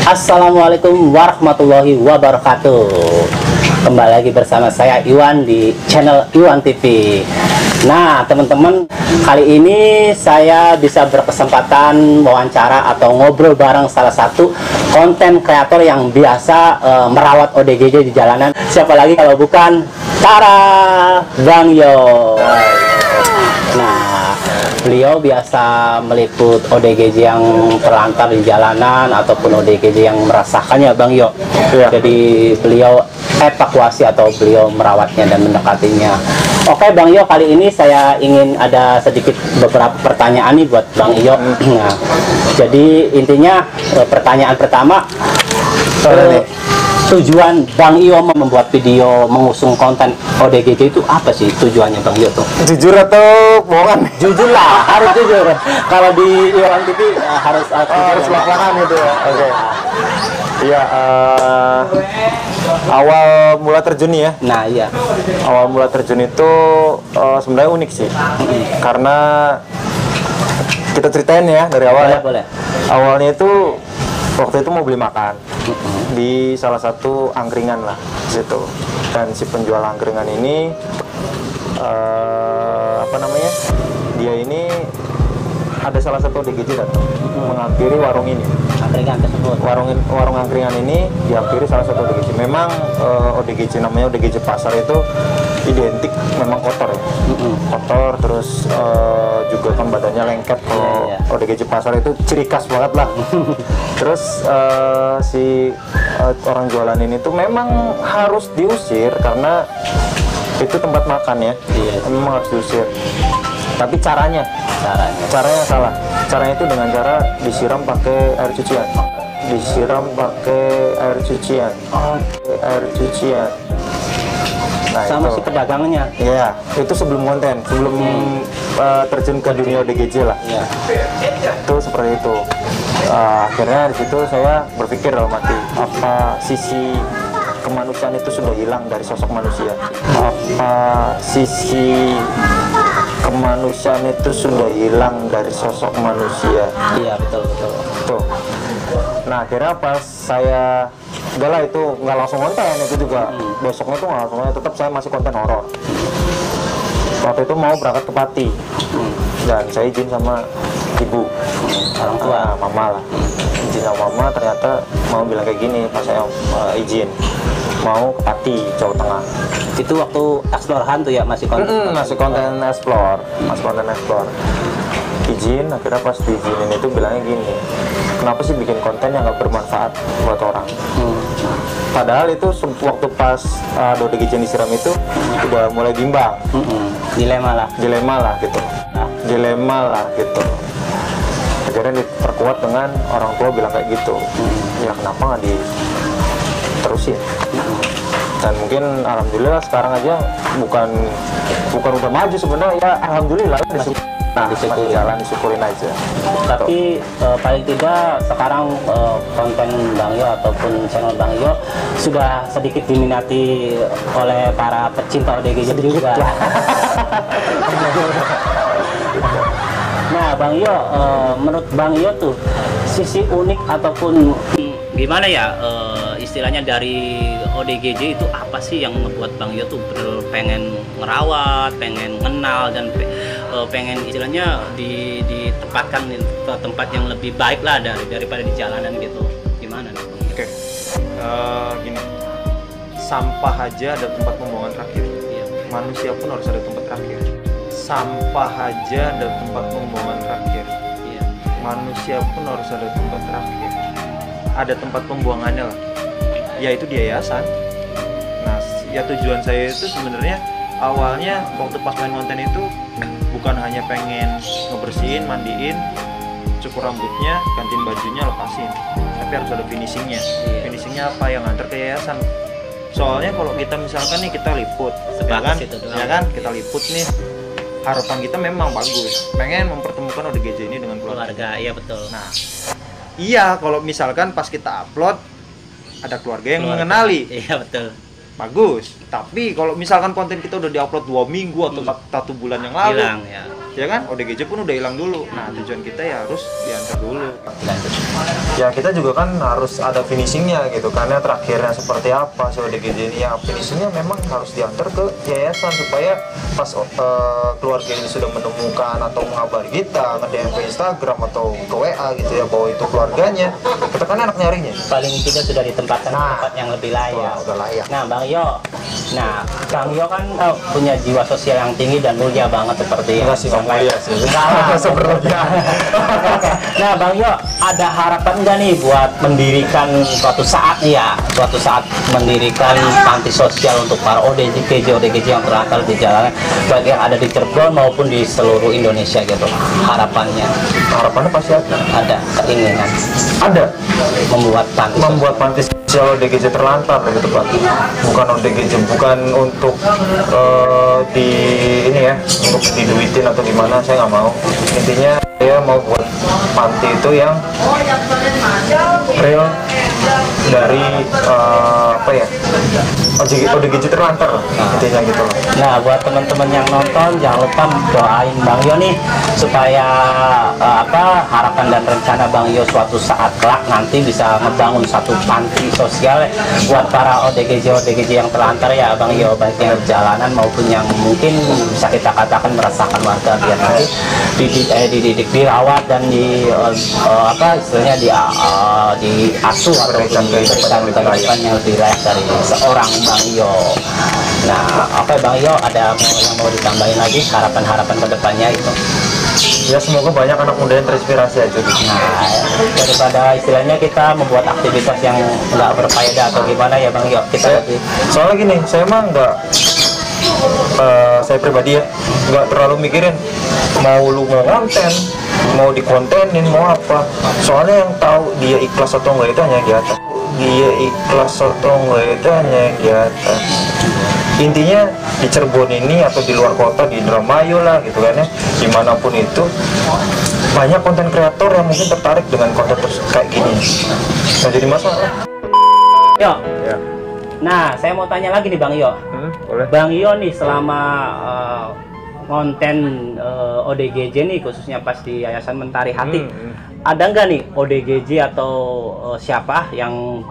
Assalamualaikum warahmatullahi wabarakatuh. Kembali lagi bersama saya Iwan di channel Iwan TV. Nah teman-teman, kali ini saya bisa berkesempatan wawancara atau ngobrol bareng salah satu konten kreator yang biasa merawat ODGJ di jalanan. Siapa lagi kalau bukan Tara Bang Yo. Nah, beliau biasa meliput ODGJ yang terlantar di jalanan ataupun ODGJ yang merasakannya, Bang Yo. Ya. Jadi beliau evakuasi atau beliau merawatnya dan mendekatinya. Oke, Bang Yo, kali ini saya ingin ada sedikit beberapa pertanyaan nih buat Bang Yo. Nah, jadi intinya pertanyaan pertama, tujuan Bang Iyo membuat video mengusung konten ODGJ itu apa sih tujuannya Bang Iyo tuh? Jujur atau bohongan? Jujur lah, harus jujur. Kalau di Iwan TV harus harus lapangan itu ya. Oke. Iya, awal mula terjun ya. Nah iya. Awal mula terjun itu sebenarnya unik sih. Karena kita ceritain ya dari awal ya. Boleh. Awalnya itu waktu itu mau beli makan di salah satu angkringan lah situ, dan si penjual angkringan ini dia ini ada salah satu ODGJ datang menghampiri warung ini, Angkringan tersebut. warung angkringan ini dihampiri salah satu ODGJ. Memang ODGJ namanya ODGJ pasar itu identik memang kotor ya, kotor, terus juga kan badannya lengket. Kalau ODGJ pasar itu ciri khas banget lah. Terus si orang jualan ini tuh memang harus diusir karena itu tempat makan ya, memang harus diusir. Tapi caranya salah. Caranya itu dengan cara disiram pakai air cucian. Air cucian. Nah, sama itu. si pedagangnya. Iya, itu sebelum konten, sebelum terjun ke dunia ODGJ lah. Iya. Itu seperti itu. Akhirnya di situ saya berpikir dalam hati, apa sisi kemanusiaan itu sudah hilang dari sosok manusia? Apa sisi kemanusiaan itu sudah hilang dari sosok manusia? Iya, betul. Tuh. Nah, akhirnya pas saya udahlah itu nggak langsung konten itu juga. Besoknya tuh nggak langsung konten, tetap saya masih konten horor. Waktu itu mau berangkat ke Pati, dan saya izin sama ibu, Orang tua, mama lah. Izin sama mama, ternyata mau bilang kayak gini pas saya izin mau ke Pati, Jawa Tengah. itu waktu explore hantu ya, masih konten? Masih konten explore, izin. Akhirnya pas diizinin itu bilangnya gini, kenapa sih bikin konten yang nggak bermanfaat buat orang? Padahal itu waktu pas ODGJ disiram itu udah mulai bimbang. Dilema lah gitu. Akhirnya diperkuat dengan orang tua bilang kayak gitu. Ya kenapa nggak diterusin? Dan mungkin alhamdulillah sekarang aja bukan udah maju sebenarnya ya, alhamdulillah masih jalan, disyukurin aja. Tapi paling tidak sekarang konten Bang Yo ataupun channel Bang Yo sudah sedikit diminati oleh para pecinta ODGJ juga. Nah, Bang Yo, menurut Bang Yo tuh sisi unik ataupun gimana ya istilahnya dari ODGJ itu apa sih yang membuat Bang Yo tuh pengen ngerawat, pengen kenal, dan pengen istilahnya ditempatkan ke tempat yang lebih baik lah daripada di jalanan gitu. Gimana nih Bang Yo? Oke. Gini, sampah aja ada tempat pembuangan terakhir. Manusia pun harus ada tempat terakhir. Sampah aja ada tempat pembuangan terakhir. Manusia pun harus ada tempat terakhir. Ada tempat pembuangannya lah, yaitu di yayasan. Nah, ya tujuan saya itu sebenarnya awalnya waktu pas main konten itu bukan hanya pengen ngebersihin, mandiin, cukur rambutnya, gantiin bajunya, lepasin, tapi harus ada finishingnya. Finishingnya apa? Yang antar ke yayasan. Soalnya kalau kita misalkan nih kita liput, ya kan, kita liput nih, harapan kita memang bagus, pengen mempertemukan ODGJ ini dengan keluarga. Iya betul. Nah, iya, kalau misalkan pas kita upload ada keluarga yang mengenali, iya betul, bagus. Tapi kalau misalkan konten kita udah diupload 2 minggu atau 1 bulan yang lalu, hilang ya. ya kan? ODGJ pun udah hilang dulu. Nah, tujuan kita ya harus diantar dulu. Ya kita juga kan harus ada finishingnya gitu, karena terakhirnya seperti apa si ODGJ ini. Ya finishingnya memang harus diantar ke yayasan supaya pas keluarga ini sudah menemukan atau mengabari kita, nge-DM ke Instagram atau ke WA gitu ya bahwa itu keluarganya, kita kan enak nyarinya. Paling tidak sudah ditempatkan di tempat yang lebih layak. Udah layak. Nah, Bang Yo, kan punya jiwa sosial yang tinggi dan mulia banget seperti Enggak sih, Bang, mulia sih. Sebenarnya. Nah, Bang Yo, ada harapan nggak nih buat mendirikan suatu saat mendirikan panti sosial untuk para ODGJ yang terlantar di jalanan, baik yang ada di Cirebon maupun di seluruh Indonesia gitu. Harapannya Pasti ada keinginan ada membuat panti sosial ODGJ terlantar gitu Pak. Bukan ODGJ, bukan untuk untuk diduitin atau gimana, saya nggak mau. Intinya saya mau buat panti itu yang real dari ODGJ terlantar, intinya gitu loh. Nah, buat teman-teman yang nonton jangan lupa doain Bang Yo nih supaya harapan dan rencana Bang Yo suatu saat kelak nanti bisa ngebangun satu panti sosial buat para ODGJ yang terlantar ya Bang Yo, baik yang di jalanan maupun yang mungkin bisa kita katakan merasakan warga, biar nanti dididik, dirawat dan istilahnya diasuh atau diberikan kehidupan yang lebih layak dari seorang Bang Yo. Nah, Bang Yo, ada yang mau ditambahin lagi harapan-harapan kedepannya itu? Ya semoga banyak anak muda yang terinspirasi aja. Nah, daripada istilahnya kita membuat aktivitas yang nggak berfaedah atau gimana ya Bang Yo, soalnya gini, saya mah saya pribadi ya nggak terlalu mikirin mau konten, mau dikontenin, mau apa. Soalnya yang tahu dia ikhlas atau enggak itu hanya di atas. Intinya di Cirebon ini atau di luar kota, di Indramayu lah gitu kan ya, dimanapun itu banyak konten kreator yang mungkin tertarik dengan konten kayak gini. Nah, jadi masalah. Yo. Ya. Nah, saya mau tanya lagi nih Bang Yo. Boleh. Bang Yo nih selama konten ODGJ nih khususnya pas di Yayasan Mentari Hati, ada nggak nih ODGJ atau siapa yang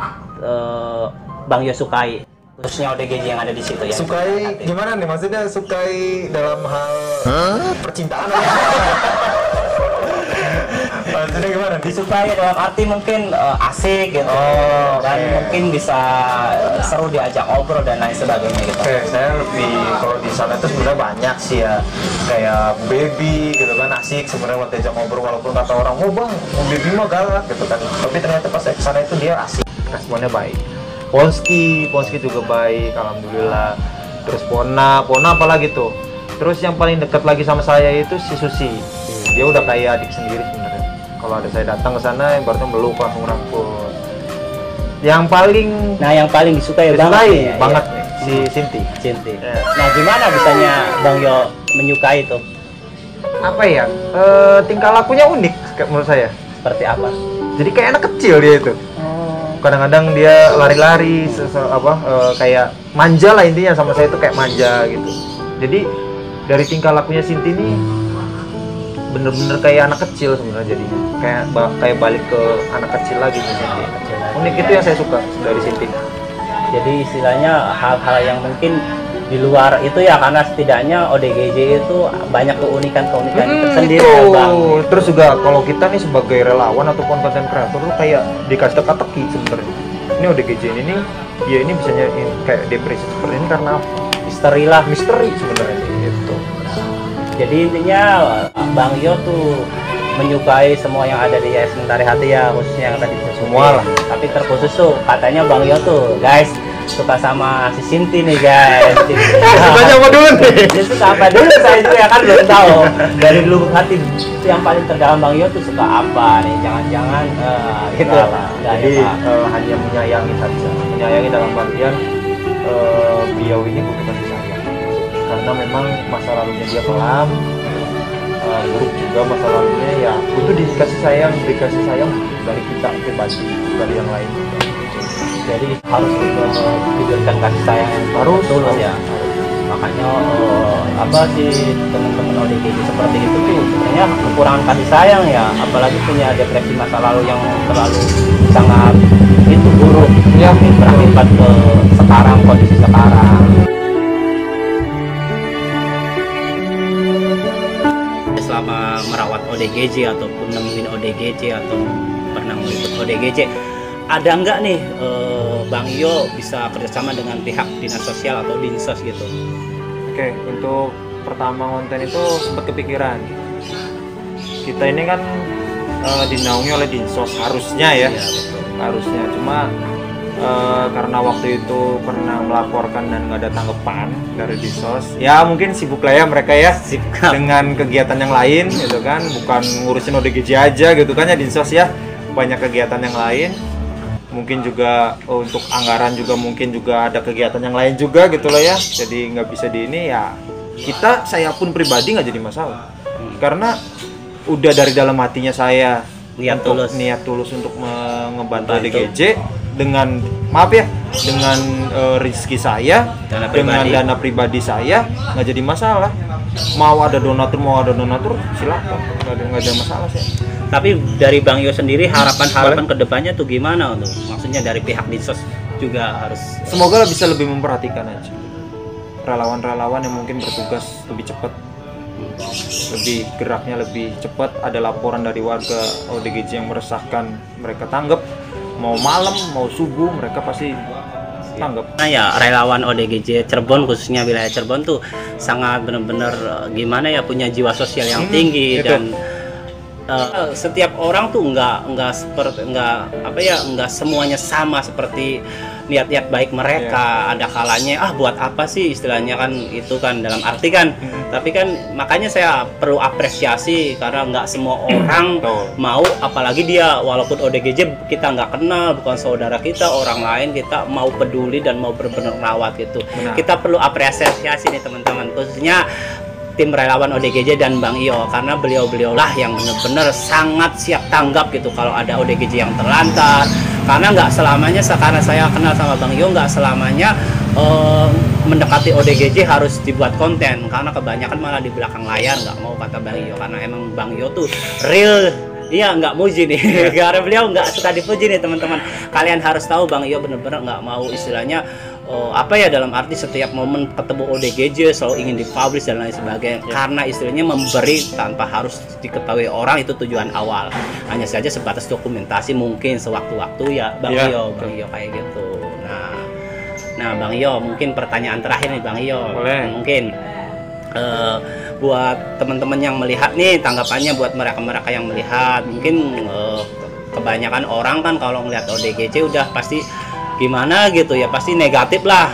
Bang Yo sukai? Khususnya ODGJ yang ada di situ ya. Sukai gimana nih? Maksudnya sukai dalam hal percintaan aja. Maksudnya gimana? Disukai dalam arti mungkin asik gitu. Dan mungkin bisa seru diajak ngobrol dan lain sebagainya gitu. Oke, saya lebih kalau di sana itu sebenarnya banyak sih ya. Kayak Baby gitu kan, asik sebenarnya buat diajak ngobrol, walaupun kata orang, "Oh Bang, Baby mah galak" gitu kan. Tapi ternyata pas saya kesana itu dia asik. Responnya baik. Ponski juga baik, alhamdulillah. Terus Pona apalagi tuh. Terus yang paling dekat lagi sama saya itu si Susi. Dia udah kayak adik sendiri sebenarnya. Kalau ada saya datang ke sana, yang baru meluk langsung rangkul. Yang paling disukai banget nih, si Sinti. Ya. Nah, gimana bisanya Bang Yo menyukai itu? Apa ya? Tingkah lakunya unik menurut saya. Seperti apa? Jadi kayak anak kecil dia itu. Kadang-kadang dia lari-lari, kayak manja lah intinya, sama saya itu kayak manja gitu. Jadi dari tingkah lakunya Sinti ini bener-bener kayak anak kecil sebenarnya jadinya. Kayak balik ke anak kecil lagi nih Sinti. Unik itu yang saya suka dari Sinti. Jadi istilahnya hal-hal yang mungkin di luar itu ya, karena setidaknya ODGJ itu banyak keunikan tersendiri ya Bang. Terus juga kalau kita nih sebagai relawan ataupun konten kreator tuh kayak dikasih teka-teki sebenarnya. Ini ODGJ ini dia ini bisanya kayak depresi seperti ini karena misteri sebenarnya gitu. Jadi intinya Bang Yo tuh menyukai semua yang ada di Yayasan Mentari Hati ya, khususnya yang tadi semua lah. Tapi terkhusus tuh katanya Bang Yo tuh guys suka sama si Sinti nih guys. Tanya apa dulu nih? Dia suka apa dulu, saya juga ya kan belum tahu. Dari lubuk hati yang paling terdalam Bang Yo tuh suka apa nih? Jangan-jangan gitu lah. Jadi hanya menyayangi saja. Menyayangi dalam artian beliau ini butuh kasih sayang. Karena memang masa lalunya dia kelam, buruk juga masa lalunya, ya butuh dikasih sayang dari kita pribadi, dari yang lain juga. Jadi harus diberikan kasih sayang yang harus tulus ya. makanya apa sih teman-teman ODGJ seperti itu tuh sebenarnya kekurangan kasih sayang ya, apalagi punya depresi masa lalu yang terlalu sangat itu buruk ya, berakibat ke sekarang, kondisi sekarang. Selama merawat ODGJ ataupun nemuin ODGJ atau pernah meliput ODGJ, ada nggak nih Bang Iyo bisa kerjasama dengan pihak dinas sosial atau dinsos gitu? Oke, untuk pertama konten itu sempat kepikiran. Kita ini kan dinaungi oleh dinsos harusnya ya, Iya, betul. harusnya. Cuma karena waktu itu pernah melaporkan dan nggak ada tanggapan dari dinsos, ya mungkin sibuk lah ya mereka ya dengan kegiatan yang lain gitu kan, bukan ngurusin ODGJ aja gitu kan ya dinsos ya, banyak kegiatan yang lain. Mungkin juga untuk anggaran juga mungkin juga ada kegiatan yang lain juga gitu loh ya, jadi nggak bisa di ini ya. Saya pun pribadi nggak jadi masalah karena udah dari dalam hatinya saya niat tulus untuk ngebantu ODGJ dengan dengan rezeki saya, dengan dana pribadi saya, nggak jadi masalah. Mau ada donatur silakan, nggak ada masalah sih. Tapi dari Bang Iyo sendiri harapan kedepannya tuh gimana tuh? Maksudnya dari pihak dinsos juga harus. Semoga bisa lebih memperhatikan aja. Relawan-relawan yang mungkin bertugas lebih cepat, lebih geraknya lebih cepat. Ada laporan dari warga ODGJ yang meresahkan, mereka tanggap. Mau malam, mau subuh, mereka pasti tanggap. Nah ya, relawan ODGJ Cirebon, khususnya wilayah Cirebon tuh sangat benar-benar gimana ya, punya jiwa sosial yang tinggi gitu. Dan setiap orang tuh nggak semuanya sama seperti niat-niat baik mereka. Ada kalanya buat apa sih istilahnya kan, itu kan dalam arti kan. Tapi kan makanya saya perlu apresiasi karena nggak semua orang mau, apalagi dia walaupun ODGJ kita nggak kenal, bukan saudara kita, orang lain kita mau peduli dan mau benar-benar rawat gitu. Benar. Kita perlu apresiasi nih teman-teman, khususnya tim relawan ODGJ dan Bang Iyo, karena beliau-beliaulah yang benar-benar sangat siap tanggap gitu kalau ada ODGJ yang terlantar. Karena nggak selamanya, karena saya kenal sama Bang Iyo, nggak selamanya mendekati ODGJ harus dibuat konten, karena kebanyakan malah di belakang layar, nggak mau kata Bang Iyo, karena emang Bang Iyo tuh real. Iya, nggak muji nih, karena beliau nggak suka dipuji nih teman-teman. Kalian harus tahu Bang Iyo bener-bener nggak mau istilahnya dalam arti setiap momen ketemu ODGJ selalu ingin dipublish dan lain sebagainya. Karena istilahnya memberi tanpa harus diketahui orang itu tujuan awal. Hanya saja sebatas dokumentasi mungkin sewaktu-waktu ya Bang Iyo kayak gitu. Nah Bang Iyo, mungkin pertanyaan terakhir nih Bang Iyo. Boleh. Mungkin buat teman-teman yang melihat nih, tanggapannya buat mereka yang melihat, mungkin kebanyakan orang kan kalau ngelihat ODGJ udah pasti gimana gitu ya, pasti negatif lah.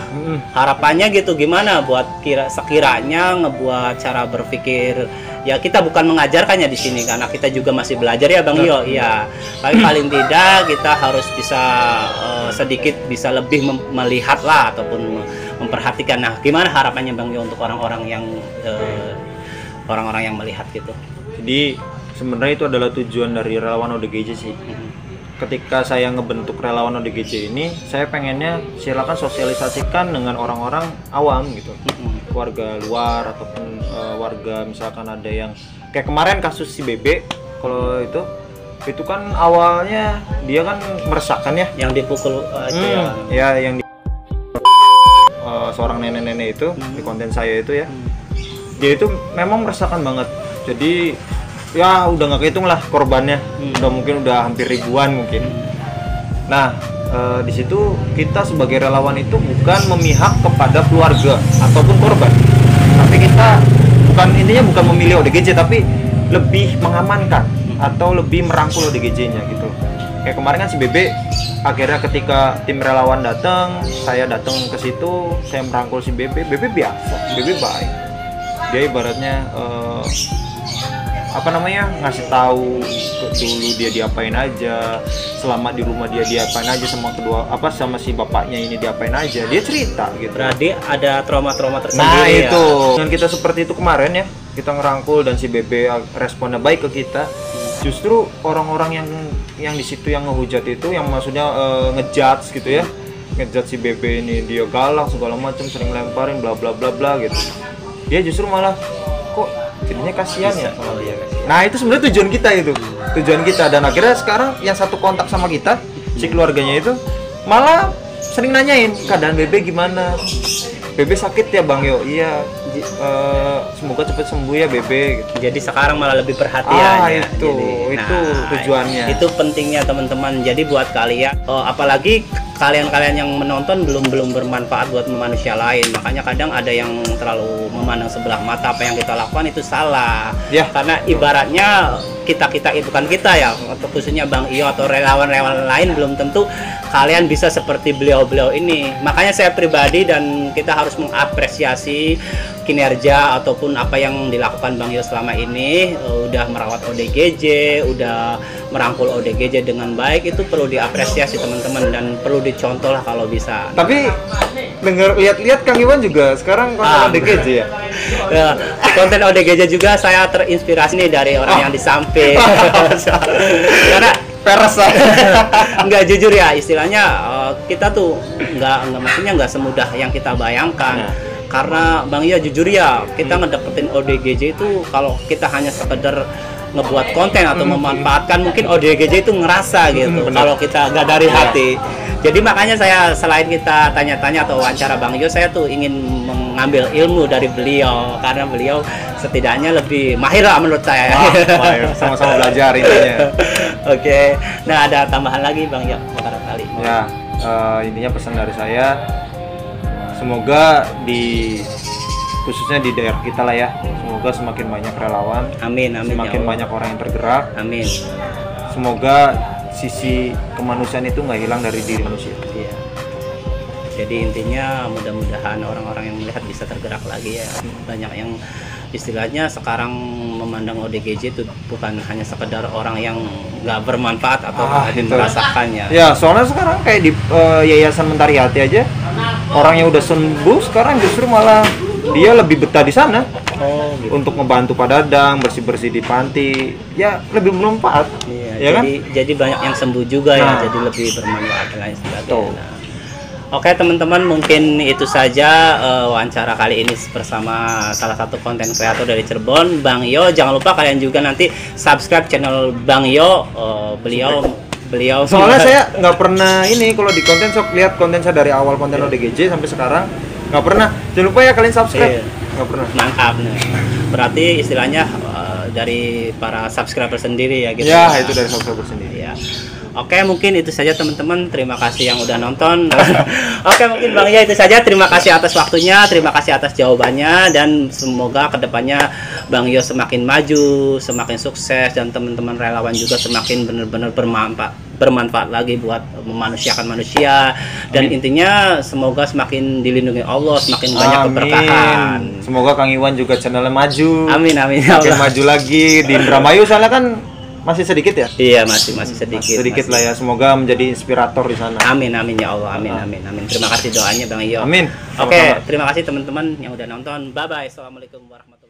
Harapannya gitu gimana buat sekiranya ngebuat cara berpikir ya, kita bukan mengajarkannya di sini karena kita juga masih belajar ya Bang Iyo. Iya, tapi paling tidak kita harus bisa sedikit bisa lebih melihat lah ataupun memperhatikan. Nah, gimana harapannya Bang Iyo untuk orang-orang yang melihat gitu? Jadi sebenarnya itu adalah tujuan dari relawan ODGJ sih. Ketika saya ngebentuk relawan ODGJ ini, saya pengennya silakan sosialisasikan dengan orang-orang awam gitu, warga luar ataupun warga, misalkan ada yang kayak kemarin kasus si Bebe, kalau itu kan awalnya dia kan meresahkan ya, yang dipukul yang seorang nenek-nenek itu di konten saya itu ya, dia itu memang meresahkan banget. Jadi ya udah nggak kehitung lah korbannya, udah hampir ribuan mungkin. Nah di situ kita sebagai relawan itu bukan memihak kepada keluarga ataupun korban, tapi kita bukan memilih ODGJ, tapi lebih mengamankan atau lebih merangkul ODGJ-nya gitu. Kayak kemarin kan si Bebe, akhirnya ketika tim relawan datang, saya datang ke situ, saya merangkul si Bebe. Bebe biasa, Bebe baik. Dia ibaratnya ngasih tahu dulu dia diapain aja, selama di rumah dia diapain aja, sama si bapaknya ini diapain aja, dia cerita gitu. Berarti ada trauma-trauma tersendiri. Nah itu dengan kita seperti itu kemarin ya, kita ngerangkul dan si Bebe responnya baik ke kita. Justru orang-orang yang di situ yang ngehujat itu, yang maksudnya ngejudge gitu ya, ngejat si Bebe ini dia galak segala macam, sering lemparin bla bla bla bla gitu. Dia justru malah kok jadinya kasihan ya. Oh iya, kasihan. Nah itu sebenarnya tujuan kita itu, tujuan kita. Dan akhirnya sekarang yang satu kontak sama kita, si keluarganya itu malah sering nanyain keadaan Bebe gimana. Bebe sakit ya Bang Yo? Iya. Semoga cepat sembuh ya Bebe. Gitu. Jadi sekarang malah lebih perhatian ya. Itu tujuannya. Itu pentingnya teman-teman. Jadi buat kalian, apalagi kalian-kalian yang menonton belum bermanfaat buat manusia lain. Makanya kadang ada yang terlalu memandang sebelah mata, apa yang kita lakukan itu salah. Ya. Karena ibaratnya kita bukan kita ya, atau khususnya Bang Iyo atau relawan-relawan lain belum tentu kalian bisa seperti beliau-beliau ini. Makanya saya pribadi dan kita harus mengapresiasi kinerja ataupun apa yang dilakukan Bang Iyo selama ini. Udah merawat ODGJ, udah merangkul ODGJ dengan baik, itu perlu diapresiasi teman-teman dan perlu dicontoh lah kalau bisa. Tapi lihat Kang Iwan juga sekarang konten ODGJ ya. Ya, konten ODGJ juga saya terinspirasi nih dari orang yang di samping. Karena Peres lah. Enggak, jujur ya, istilahnya kita tuh maksudnya nggak semudah yang kita bayangkan. Karena Bang Iya jujur ya, kita ngedapetin ODGJ itu kalau kita hanya sekedar ngebuat konten atau memanfaatkan, mungkin ODGJ itu ngerasa gitu kalau kita nggak dari hati. Jadi makanya saya selain kita tanya-tanya atau wawancara Bang Yo, saya tuh ingin mengambil ilmu dari beliau karena beliau setidaknya lebih mahir lah menurut saya. Mahir, sama-sama belajar intinya. Oke, nah ada tambahan lagi Bang Yo barangkali. Ya, intinya pesan dari saya, semoga khususnya di daerah kita lah ya, semoga semakin banyak relawan, amin, semakin banyak orang yang tergerak, amin. Semoga sisi kemanusiaan itu nggak hilang dari diri manusia. Iya. Jadi intinya mudah-mudahan orang-orang yang melihat bisa tergerak lagi ya. Banyak yang istilahnya sekarang memandang ODGJ itu bukan hanya sekedar orang yang nggak bermanfaat atau merasakannya. Ya, soalnya sekarang kayak di Yayasan Mentari Hati aja, orang yang udah sembuh sekarang justru malah dia lebih betah di sana. Gitu. Untuk ngebantu Pak Dadang bersih-bersih di panti, ya lebih bermanfaat. Iya, ya jadi banyak yang sembuh juga ya, jadi lebih bermanfaat dan lain sebagainya. Nah, oke teman-teman, mungkin itu saja wawancara kali ini bersama salah satu konten kreator dari Cirebon, Bang Yo. Jangan lupa kalian juga nanti subscribe channel Bang Yo. Beliau soalnya saya nggak pernah ini kalau di konten, sok lihat konten saya dari awal konten ODGJ sampai sekarang nggak pernah. Jangan lupa ya kalian subscribe. Nggak pernah. Mantap nih. Berarti istilahnya dari para subscriber sendiri ya gitu. Ya, itu dari subscriber sendiri. Ya. Oke, mungkin itu saja teman-teman. Terima kasih yang udah nonton. Oke, mungkin Bang Ya itu saja. Terima kasih atas waktunya, terima kasih atas jawabannya, dan semoga kedepannya Bang Yo semakin maju, semakin sukses, dan teman-teman relawan juga semakin benar-benar bermanfaat lagi buat memanusiakan manusia. Dan intinya semoga semakin dilindungi Allah, semakin banyak keberkahan. Semoga Kang Iwan juga channelnya maju. Amin. Makin maju lagi di Indramayu, soalnya kan masih sedikit ya? Iya, masih sedikit. Sedikit lah ya. Semoga menjadi inspirator di sana. Amin ya Allah. Amin. Terima kasih doanya Bang Iyo. Amin. Oke, terima kasih teman-teman yang udah nonton. Bye bye. Assalamualaikum warahmatullahi wabarakatuh.